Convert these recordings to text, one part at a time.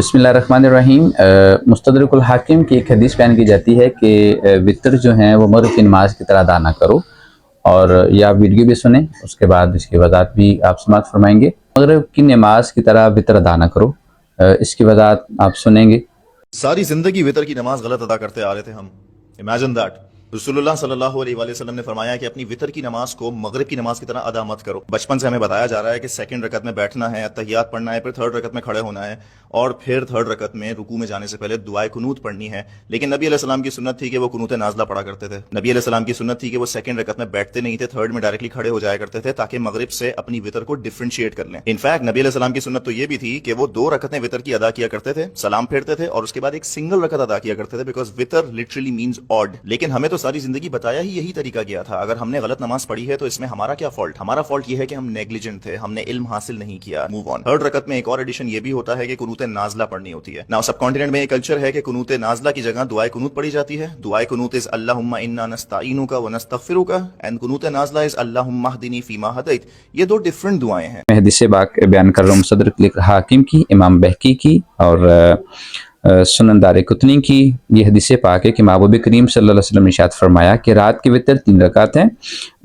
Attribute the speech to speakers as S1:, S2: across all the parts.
S1: بسم اللہ الرحمن الرحیم۔ مستدرک الحاکم کی ایک حدیث بیان کی جاتی ہے کہ وطر جو ہیں وہ مغرب کی نماز کی طرح ادا نہ کرو، اور یہ آپ ویڈیو بھی سنیں، اس کے بعد اس کی وضاحت بھی آپ سماعت فرمائیں گے۔ مغرب کی نماز کی طرح وطر ادا نہ کرو، اس کی وضاحت آپ سنیں گے۔
S2: ساری زندگی وطر کی نماز غلط ادا کرتے آ رہے تھے ہم۔ امیجن دیٹ رسول اللہ صلی اللہ علیہ وآلہ وسلم نے فرمایا کہ اپنی وطر کی نماز کو مغرب کی نماز کی طرح ادا مت کرو۔ بچپن سے ہمیں بتایا جا رہا ہے کہ سیکنڈ رکعت میں بیٹھنا ہے، تحیات پڑھنا ہے، پھر تھرڈ رکعت میں کھڑے ہونا ہے، اور پھر تھرڈ رکعت میں رکوع میں جانے سے پہلے دعائے قنوت پڑھنی ہے۔ لیکن نبی علیہ السلام کی سنت تھی کہ وہ قنوت نازلہ پڑھا کرتے تھے۔ نبی علیہ السلام کی سنت تھی کہ وہ سیکنڈ رکعت میں بیٹھتے نہیں تھے، تھرڈ میں ڈائریکٹلی کھڑے ہو جایا کرتے تھے تاکہ مغرب سے اپنی وطر کو ڈیفرینشیٹ کر لیں۔ انفیکٹ نبی علیہ السلام کی سنت تو یہ بھی تھی کہ وہ 2 رکعتیں وطر کی ادا کیا کرتے تھے، سلام پھیرتے تھے اور اس کے بعد ایک سنگل رکعت ادا کیا کرتے تھے، بیکاز وطر لٹرلی مینز آڈ۔ لیکن ہمیں تو ساری زندگی بتایا ہی یہی طریقہ گیا تھا۔ اگر ہم نے غلط نماز پڑھی ہے تو اس میں ہمارا کیا فالٹ؟ ہمارا فالٹ یہ ہے کہ ہم نیگلیجنٹ تھے، ہم نے علم حاصل نہیں کیا۔ Move on. تھرڈ رکعت میں ایک اور ایڈیشن یہ بھی ہوتا ہے کہ قنوت نازلہ پڑھنی ہوتی ہے۔ ناؤ سب کانٹیننٹ میں یہ کلچر ہے کہ قنوت نازلہ کی جگہ دعائے قنوت پڑھی جاتی ہے۔ دعائے قنوت از اللہم انا نستعینک ونستغفرک، اینڈ قنوت نازلہ از اللہم اہدنی فیما ہدیت۔ یہ 2 ڈفرنٹ دعائیں ہیں۔
S1: میں حدیث پاک بیان کر رہا ہوں مستدرک الحاکم کی، امام بہقی کی اور سنن دارقطنی کی۔ یہ حدیث پاک ہے کہ محبوب کریم صلی اللہ علیہ وسلم نے ارشاد فرمایا کہ رات کی وطر 3 رکعت ہیں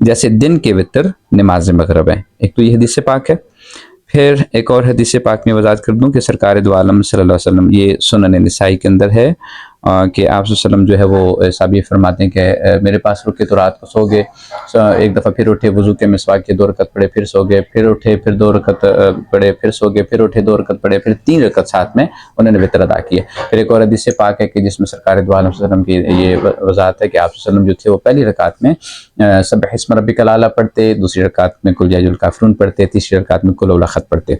S1: جیسے دن کے وطر نماز مغرب ہے۔ ایک تو یہ حدیث پاک ہے۔ پھر ایک اور حدیث پاک میں وضاحت کر دوں کہ سرکار دو عالم صلی اللہ علیہ وسلم، یہ سنن نسائی کے اندر ہے کہ آپ صلی اللہ علیہ وسلم جو ہے وہ صحابی فرماتے ہیں کہ میرے پاس رکے تو رات کو سو گئے، ایک دفعہ پھر اٹھے، وضو کے مسواک کے 2 رکعت پڑھے، پھر سو گئے، پھر اٹھے، پھر 2 رکعت پڑھے، پھر سو گئے، پھر اٹھے 2 رکعت پڑھے، پھر 3 رکعت ساتھ میں انہوں نے وطر ادا کیے۔ پھر ایک اور حدیث پاک ہے کہ جس میں سرکار دو عالم صلی اللہ علیہ وسلم کی یہ وضاحت ہے کہ آپ صلی اللہ علیہ وسلم جو تھے وہ پہلی رکعت میں سبح اسم ربک الاعلی پڑھتے، دوسری رکعت میں قل یا ایھا الکافرون پڑھتے، تیسری رکعت میں قل اول احد پڑھتے۔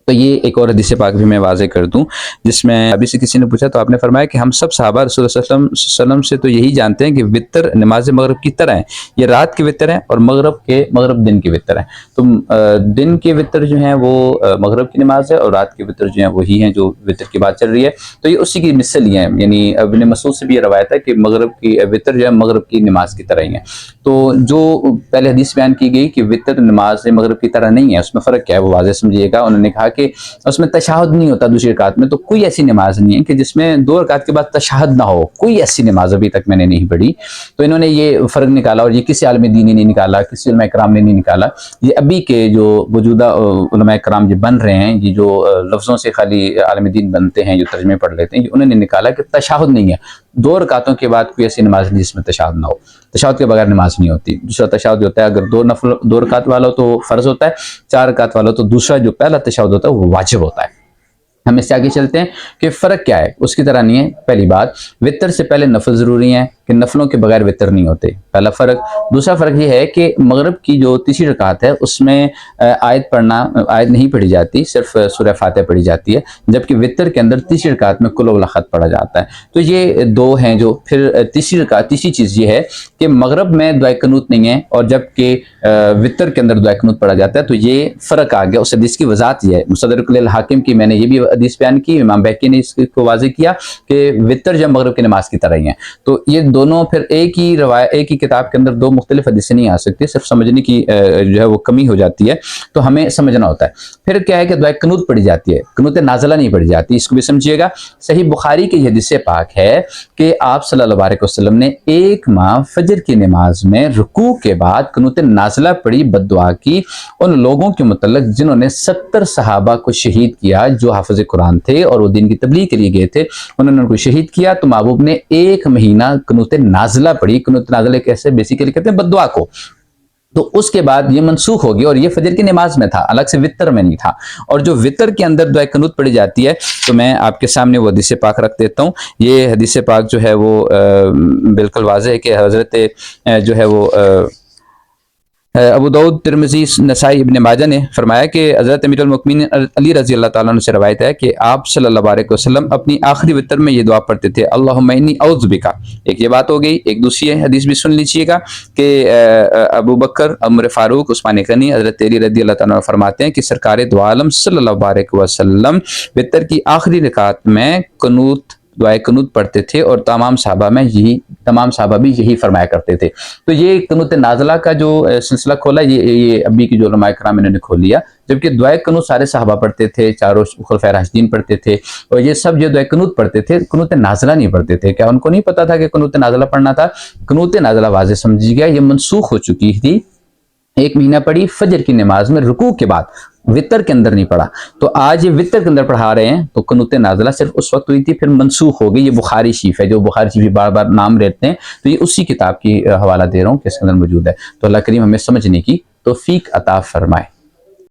S1: تو یہ ایک اور حدیث پاک بھی میں واضح کر دوں، جس میں ابھی سے کسی نے پوچھا تو آپ نے فرمایا کہ ہم سب صحابہ رسول اللہ صلی اللہ علیہ وسلم سے تو یہی جانتے ہیں کہ وطر نماز مغرب کی طرح ہیں، یہ رات کے وطر ہیں اور مغرب دن کے وطر ہیں۔ تو دن کے وطر جو ہیں وہ مغرب کی نماز ہے، اور رات کے وطر جو ہیں وہی ہیں جو وطر کی بات چل رہی ہے۔ تو یہ اسی کی مثل ہی ہیں، یعنی ابن مسعود سے بھی یہ روایت ہے کہ مغرب کی وطر جو ہے مغرب کی نماز کی طرح ہی ہیں۔ تو جو پہلے حدیث بیان کی گئی کہ وطر نماز مغرب کی طرح نہیں ہے، اس میں فرق کیا ہے وہ واضح سمجھیے گا۔ انہوں نے کہا کہ اس میں تشہد نہیں ہوتا دوسری رکعت میں، تو کوئی ایسی نماز نہیں ہے کہ جس میں 2 رکعت کے بعد تشہد نہ ہو، کوئی ایسی نماز ابھی تک میں نے نہیں پڑھی۔ تو انہوں نے یہ فرق نکالا، اور یہ کسی عالم دین نے نہیں نکالا، کسی علماء کرام نے نہیں نکالا، یہ ابھی کے جو موجودہ علماء کرام جو بن رہے ہیں، یہ جو لفظوں سے خالی عالم دین بنتے ہیں، جو ترجمے پڑھ لیتے ہیں، انہوں نے نکالا کہ تشہد نہیں ہے، 2 رکعتوں کے بعد کوئی ایسی نماز نہیں جس میں تشہد نہ ہو۔ تشہد کے بغیر نماز نہیں ہوتی۔ دوسرا تشہد ہوتا ہے اگر 2 رکعت والا ہو تو فرض ہوتا ہے، 4 رکعت والا تو دوسرا جو پہلا تشہد ہوتا ہے وہ واجب ہوتا ہے۔ ہم اس سے آگے چلتے ہیں کہ فرق کیا ہے، اس کی طرح نہیں ہے۔ پہلی بات، وطر سے پہلے نفل ضروری ہیں کہ نفلوں کے بغیر وطر نہیں ہوتے، پہلا فرق۔ دوسرا فرق یہ ہے کہ مغرب کی جو تیسری رکعت ہے اس میں آیت نہیں پڑھی جاتی، صرف سورہ فاتحہ پڑھی جاتی ہے، جبکہ وطر کے اندر تیسری رکعت میں قل اول احد پڑھا جاتا ہے۔ تو یہ 2 ہیں جو پھر تیسری چیز یہ ہے کہ مغرب میں دعائے قنوت نہیں ہے، اور جبکہ وطر کے اندر دعائے قنوت پڑھا جاتا ہے۔ تو یہ فرق آ گیا، اس حدیث کی وضاحت یہ ہے۔ مستدرک الحاکم کی میں نے یہ بھی حدیث بیان کی، امام بہقی نے اس کو واضح کیا کہ وطر جب مغرب کی نماز کی طرح ہی ہیں۔ تو یہ دونوں پھر ایک ہی کتاب کے اندر 2 مختلف حدیثیں نہیں آ سکتی، صرف سمجھنے کی جو ہے وہ کمی ہو جاتی ہے، تو ہمیں سمجھنا ہوتا ہے۔ پھر کیا ہے کہ دعائے قنوت پڑھی جاتی ہے، قنوت نازلہ نہیں پڑھی جاتی، اس کو بھی سمجھیے گا۔ صحیح بخاری کی حدیث پاک ہے کہ آپ صلی اللہ علیہ وسلم نے 1 ماہ فجر کی نماز میں رکوع کے بعد قنوت نازلہ پڑھی، بد دعا کی ان لوگوں کے متعلق جنہوں نے 70 صحابہ کو شہید کیا جو حافظ قرآن تھے اور وہ دین کی تبلیغ کے لیے گئے تھے، انہوں نے ان کو شہید کیا۔ تو محبوب نے 1 مہینہ قنوت نازلہ پڑھی۔ قنوت نازلہ کیسے بیسیکلی کہتے ہیں بد دعا کو۔ تو اس کے بعد یہ منسوخ ہو گیا، اور یہ فجر کی نماز میں تھا، الگ سے وطر میں نہیں تھا۔ اور جو وطر کے اندر دعائے قنوت پڑھی جاتی ہے، تو میں آپ کے سامنے وہ حدیث پاک رکھ دیتا ہوں۔ یہ حدیث پاک جو ہے وہ بالکل واضح ہے کہ حضرت جو ہے وہ ابو داؤد، ترمذی، نسائی، ابن ماجہ نے فرمایا کہ حضرت امیر المؤمنین علی رضی اللہ تعالیٰ عنہ سے روایت ہے کہ آپ صلی اللہ علیہ وسلم اپنی آخری وطر میں یہ دعا پڑھتے تھے، اللہم انی اعوذ بک۔ ایک یہ بات ہو گئی۔ ایک دوسری حدیث بھی سن لیجیے گا کہ ابو بکر، عمر فاروق، عثمان غنی، حضرت علی رضی اللہ تعالیٰ عنہ فرماتے ہیں کہ سرکار دو عالم صلی اللہ علیہ وسلم وطر کی آخری رکعت میں قنوت دعائے قنوت پڑھتے تھے اور تمام صحابہ بھی یہی فرمایا کرتے تھے. تو یہ قنوت نازلہ کا جو سلسلہ کھولا یہ ابھی کی جو علماء کرام انہوں نے کھول لیا. جبکہ دعائے قنوت سارے صحابہ پڑھتے تھے, چاروں خلفائے راشدین پڑھتے تھے, اور یہ سب جو دعائے قنوت پڑھتے تھے قنوت نازلہ نہیں پڑھتے تھے. کیا ان کو نہیں پتا تھا کہ قنوت نازلہ پڑھنا تھا؟ قنوت نازلہ واضح سمجھی گیا, یہ منسوخ ہو چکی تھی. 1 مہینہ پڑھی فجر کی نماز میں رکوع کے بعد, وتر کے اندر نہیں پڑھا. تو آج یہ وتر کے اندر پڑھا رہے ہیں. تو قنوت نازلہ صرف اس وقت ہوئی تھی, پھر منسوخ ہو گئی. یہ بخاری شریف ہے, جو بخاری شریف بار بار نام لیتے ہیں, تو یہ اسی کتاب کی حوالہ دے رہا ہوں کہ اس کے اندر موجود ہے. تو اللہ کریم ہمیں سمجھنے کی توفیق عطا فرمائے.